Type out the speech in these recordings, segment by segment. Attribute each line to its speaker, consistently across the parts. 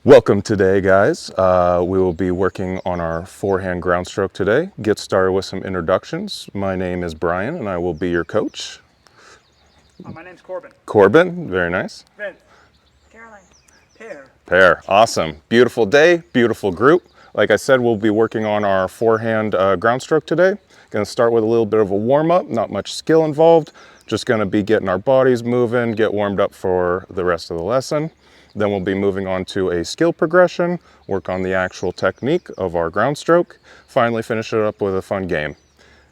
Speaker 1: Welcome today, guys. We will be working on our forehand ground stroke today. Get started with some introductions. My name is Brian and I will be your coach.
Speaker 2: My name's Corbin.
Speaker 1: Corbin, very nice.
Speaker 2: Vince. Caroline.
Speaker 1: Pear, awesome. Beautiful day, beautiful group. Like I said, we'll be working on our forehand ground stroke today. Going to start with a little bit of a warm up, not much skill involved. Just going to be getting our bodies moving, get warmed up for the rest of the lesson. Then we'll be moving on to a skill progression, work on the actual technique of our ground stroke, finally finish it up with a fun game.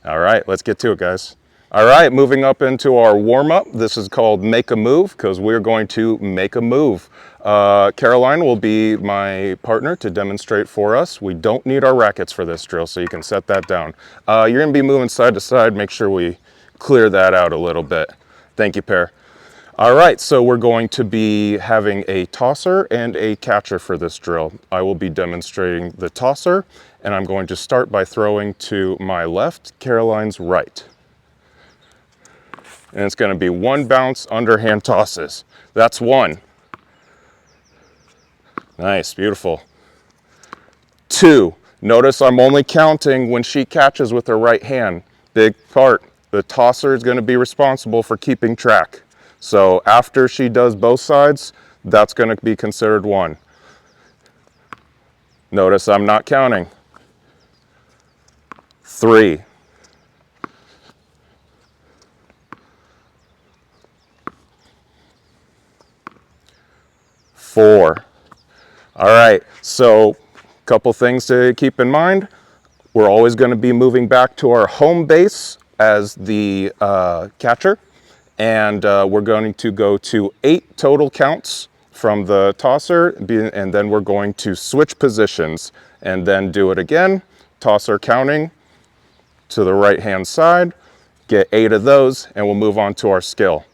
Speaker 1: All right, let's get to it, guys. All right, moving up into our warm-up. This is called Make a Move because we're going to make a move. Caroline will be my partner to demonstrate for us. We don't need our rackets for this drill, so you can set that down. You're going to be moving side to side. Make sure we clear that out a little bit. Thank you, Pear. All right, so we're going to be having a tosser and a catcher for this drill. I will be demonstrating the tosser, and I'm going to start by throwing to my left, Caroline's right. And it's going to be one bounce underhand tosses. That's one. Nice, beautiful. Two. Notice I'm only counting when she catches with her right hand. Big part. The tosser is going to be responsible for keeping track. So after she does both sides, that's going to be considered one. Notice I'm not counting. Three. Four. All right, so a couple things to keep in mind. We're always going to be moving back to our home base as the catcher. And we're going to go to 8 total counts from the tosser, and then we're going to switch positions and then do it again. Tosser counting to the right hand side, get 8 of those, and we'll move on to our skill.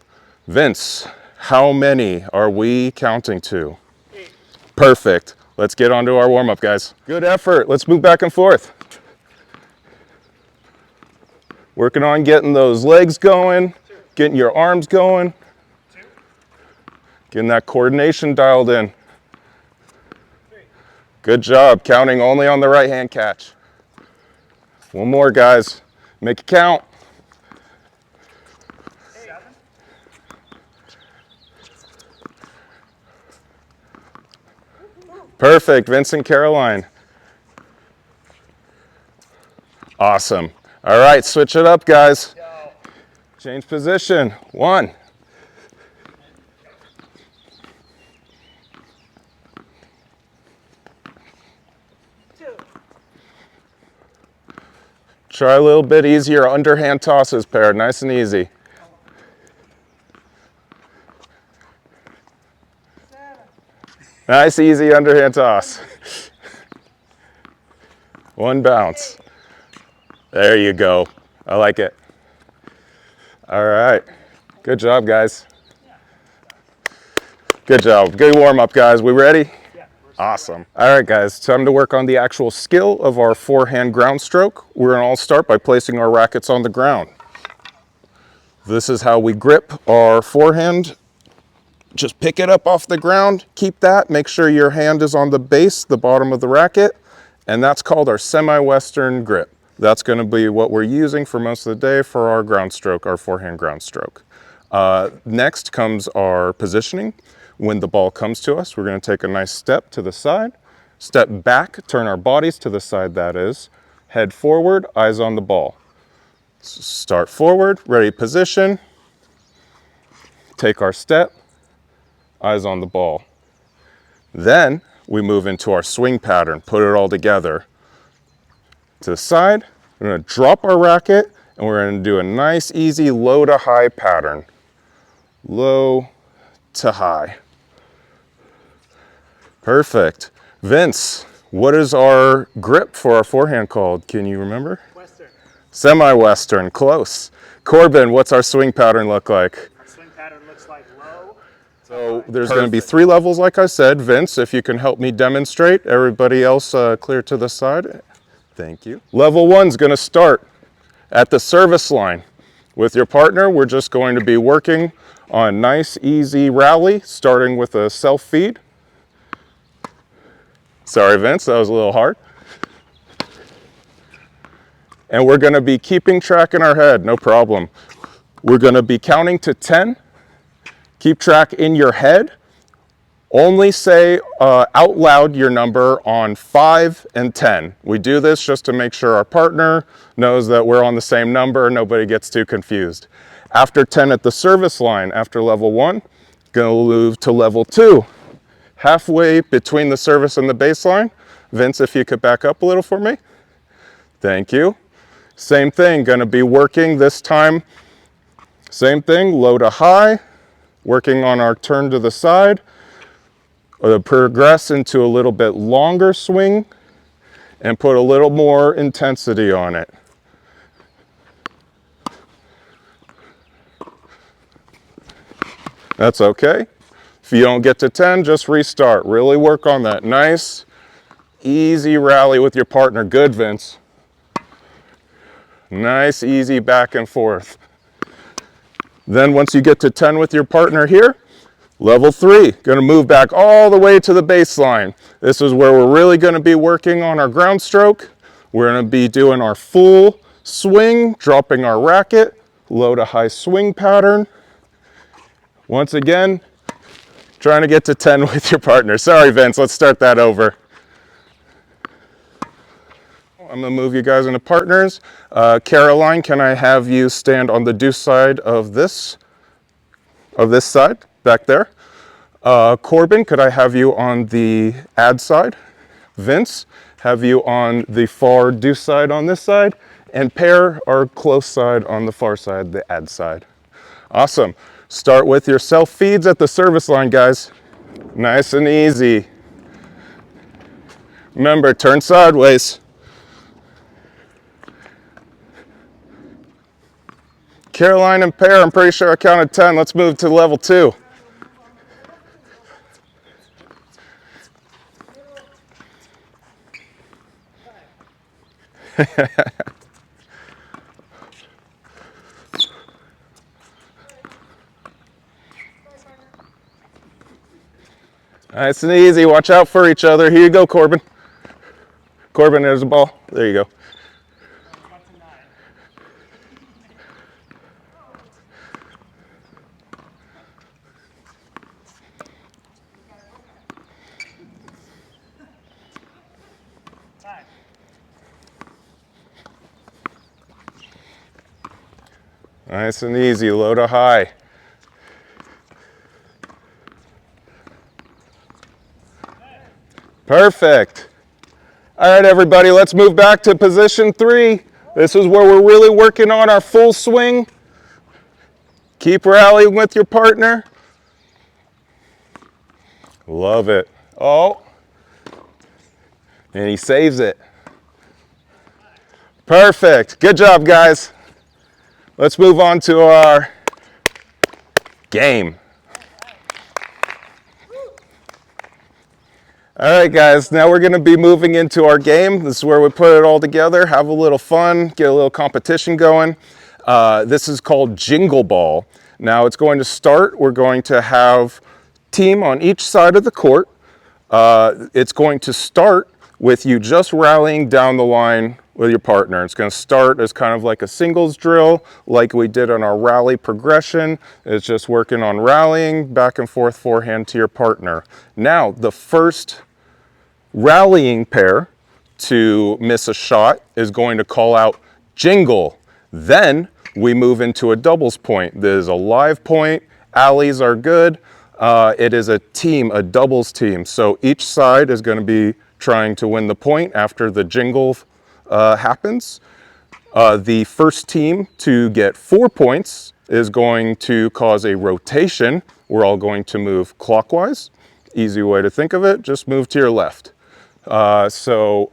Speaker 1: Vince, how many are we counting to?
Speaker 2: 8.
Speaker 1: Perfect. Let's get on to our warm-up, guys. Good effort. Let's move back and forth. Working on getting those legs going. Getting your arms going, getting that coordination dialed in. Good job, counting only on the right hand catch. One more, guys, make it count.
Speaker 2: 7.
Speaker 1: Perfect, Vincent, Caroline. Awesome. All right, switch it up, guys. Change position. 1.
Speaker 2: 2.
Speaker 1: Try a little bit easier underhand tosses, Pear. Nice and easy.
Speaker 2: 7.
Speaker 1: Nice, easy underhand toss. One bounce. There you go. I like it. All right. Good job, guys. Good job. Good warm up, guys. We ready?
Speaker 2: Yeah.
Speaker 1: Awesome. All right, guys. Time to work on the actual skill of our forehand ground stroke. We're going to all start by placing our rackets on the ground. This is how we grip our forehand. Just pick it up off the ground. Keep that. Make sure your hand is on the base, the bottom of the racket. And that's called our semi-western grip. That's going to be what we're using for most of the day for our ground stroke, our forehand ground stroke. Next comes our positioning. When the ball comes to us, we're going to take a nice step to the side, step back, turn our bodies to the side, that is, head forward, eyes on the ball. Start forward, ready position, take our step, eyes on the ball. Then we move into our swing pattern, put it all together. To the side, we're going to drop our racket and we're going to do a nice easy low to high pattern. Low to high. Perfect. Vince, what is our grip for our forehand called? Can you remember?
Speaker 2: Western.
Speaker 1: Semi-western, close. Corbin, what's our swing pattern look like?
Speaker 2: Our swing pattern looks like low.
Speaker 1: So there's going to be 3 levels, like I said. Vince, if you can help me demonstrate. Everybody else clear to the side. Thank you. Level 1's going to start at the service line. With your partner, we're just going to be working on a nice, easy rally, starting with a self-feed. Sorry, Vince, that was a little hard. And we're gonna be keeping track in our head, no problem. We're gonna be counting to 10. Keep track in your head. Only say out loud your number on 5 and 10. We do this just to make sure our partner knows that we're on the same number and nobody gets too confused. After 10 at the service line, after level 1, gonna move to level 2. Halfway between the service and the baseline. Vince, if you could back up a little for me. Thank you. Same thing, gonna be working this time. Same thing, low to high, working on our turn to the side. Progress into a little bit longer swing and put a little more intensity on it. That's okay. If you don't get to 10, just restart. Really work on that nice, easy rally with your partner. Good, Vince. Nice, easy back and forth. Then once you get to 10 with your partner here, level 3, gonna move back all the way to the baseline. This is where we're really gonna be working on our ground stroke. We're gonna be doing our full swing, dropping our racket, low to high swing pattern. Once again, trying to get to 10 with your partner. Sorry, Vince, let's start that over. I'm gonna move you guys into partners. Caroline, can I have you stand on the deuce side of this side, back there? Corbin, could I have you on the ad side? Vince, have you on the far deuce side on this side? And pair our close side on the far side, the ad side. Awesome. Start with your self feeds at the service line, guys. Nice and easy. Remember, turn sideways. Caroline and pair, I'm pretty sure I counted 10. Let's move to level 2. Nice and easy. Watch out for each other. Here you go, Corbin. Corbin, there's the ball. There you go. Nice and easy, low to high. Perfect. All right, everybody, let's move back to position 3. This is where we're really working on our full swing. Keep rallying with your partner. Love it. Oh, and he saves it. Perfect. Good job, guys. Let's move on to our game. All right, guys, now we're gonna be moving into our game. This is where we put it all together, have a little fun, get a little competition going. This is called Jingle Ball. Now it's going to start, we're going to have team on each side of the court. It's going to start with you just rallying down the line with your partner. It's going to start as kind of like a singles drill, like we did on our rally progression. It's just working on rallying back and forth forehand to your partner. Now, the first rallying pair to miss a shot is going to call out jingle. Then we move into a doubles point. There's a live point. Alleys are good. It is a team, a doubles team. So each side is going to be trying to win the point after the jingle happens. The first team to get 4 points is going to cause a rotation. We're all going to move clockwise. Easy way to think of it, just move to your left. So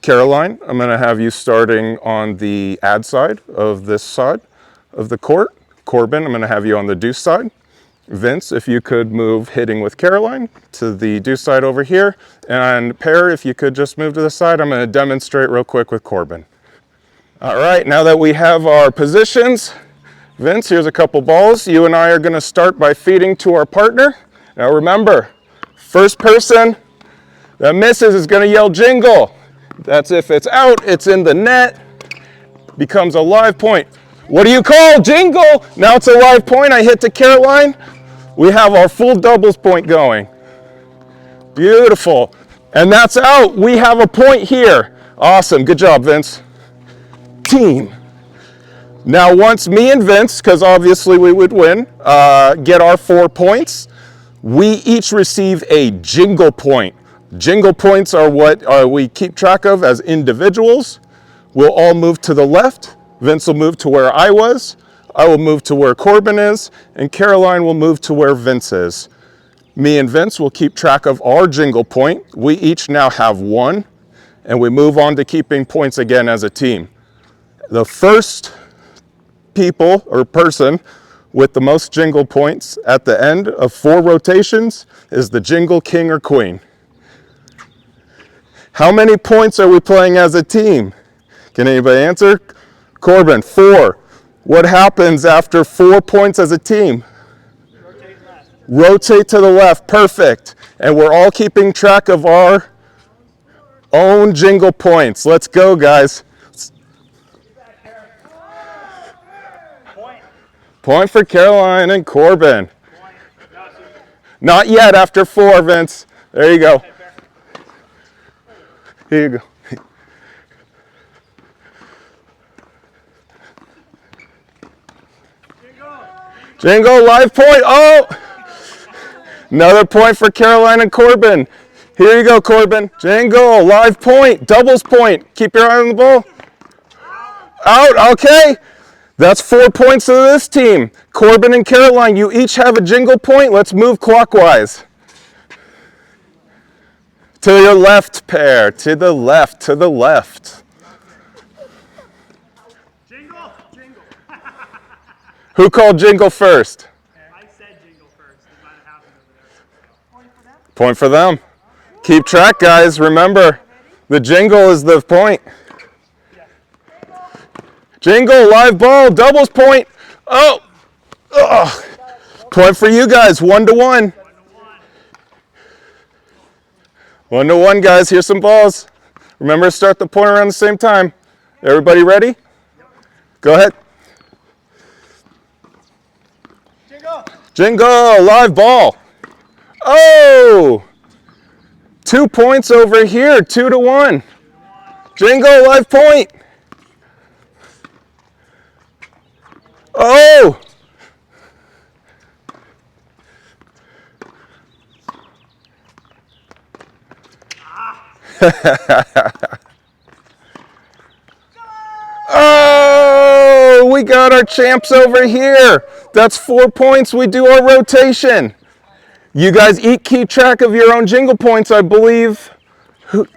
Speaker 1: Caroline, I'm going to have you starting on the ad side of this side of the court. Corbin, I'm going to have you on the deuce side. Vince, if you could move hitting with Caroline to the deuce side over here. And pair, if you could just move to the side. I'm going to demonstrate real quick with Corbin. All right, now that we have our positions, Vince, here's a couple balls. You and I are going to start by feeding to our partner. Now remember, first person That misses is going to yell jingle. That's if it's out, it's in the net, becomes a live point. What do you call jingle? Now it's a live point. I hit to Caroline. We have our full doubles point going. Beautiful. And that's out. We have a point here. Awesome. Good job, Vince. Team. Now once me and Vince, because obviously we would win, get our 4 points, we each receive a jingle point. Jingle points are what we keep track of as individuals. We'll all move to the left. Vince will move to where I was. I will move to where Corbin is. And Caroline will move to where Vince is. Me and Vince will keep track of our jingle point. We each now have 1. And we move on to keeping points again as a team. The first people or person with the most jingle points at the end of 4 rotations is the jingle king or queen. How many points are we playing as a team? Can anybody answer? Corbin, 4. What happens after 4 points as a team?
Speaker 2: Rotate left.
Speaker 1: Rotate to the left, perfect. And we're all keeping track of our own jingle points. Let's go, guys.
Speaker 2: Point.
Speaker 1: Point for Caroline and Corbin.
Speaker 2: Point. No, so
Speaker 1: Not yet after 4, Vince. There you go.
Speaker 2: fair.
Speaker 1: Here you go. Jingle, live point. Oh! Another point for Caroline and Corbin. Here you go, Corbin. Jingle, live point, doubles point. Keep your eye on the ball. Out, okay. That's 4 points to this team. Corbin and Caroline, you each have a jingle point. Let's move clockwise. To your left, pair. To the left, to the left.
Speaker 2: Jingle. Jingle.
Speaker 1: Who called jingle first?
Speaker 2: I said jingle first. It might have happened over there. Point for them.
Speaker 1: Point for them. Keep track, guys. Remember, the jingle is the point. Jingle, live ball, doubles point. Oh! Ugh. Point for you guys, 1-1. 1-1, guys. Here's some balls. Remember to start the point around the same time. Everybody ready? Go ahead.
Speaker 2: Jingle.
Speaker 1: Jingle, live ball. Oh! 2 points over here, 2-1. Jingle, live point. Oh! Oh, we got our champs over here. That's 4 points. We do our rotation. You guys keep track of your own jingle points, I believe.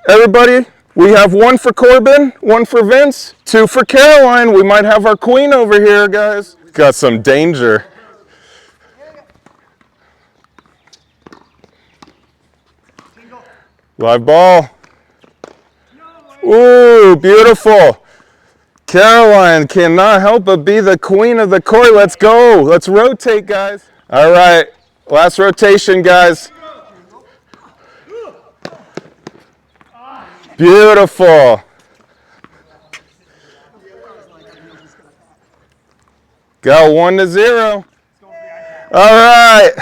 Speaker 1: Everybody, we have 1 for Corbin, 1 for Vince, 2 for Caroline. We might have our queen over here, guys. Got some danger.
Speaker 2: Jingle.
Speaker 1: Live ball. Ooh, beautiful. Caroline cannot help but be the queen of the court. Let's go. Let's rotate, guys. All right. Last rotation, guys. Beautiful. Got 1-0. All right.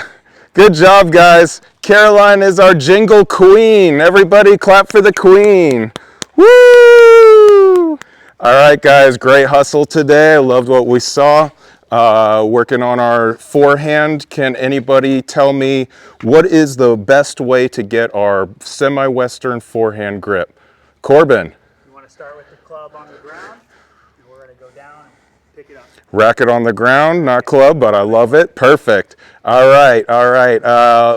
Speaker 1: Good job, guys. Caroline is our jingle queen. Everybody clap for the queen. Woo! All right, guys, great hustle today. I loved what we saw. Working on our forehand. Can anybody tell me what is the best way to get our semi-western forehand grip? Corbin.
Speaker 2: You want to start with the club on the ground, and we're going to go down and pick it up.
Speaker 1: Racket on the ground, not club, but I love it. Perfect. All right, all right.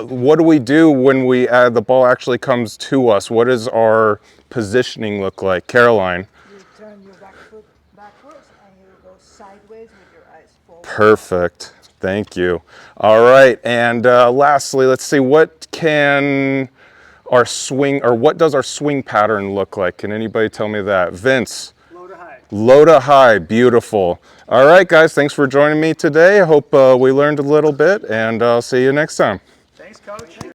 Speaker 1: What do we do when the ball actually comes to us? What does our positioning look like? Caroline.
Speaker 3: You turn your back foot backwards and you go sideways with your eyes forward.
Speaker 1: Perfect. Thank you. All right, and lastly, let's see, what does our swing pattern look like? Can anybody tell me that? Vince.
Speaker 2: Low to high.
Speaker 1: Low to high, beautiful. All right, guys, thanks for joining me today. I hope we learned a little bit, and I'll see you next time.
Speaker 2: Thanks, Coach.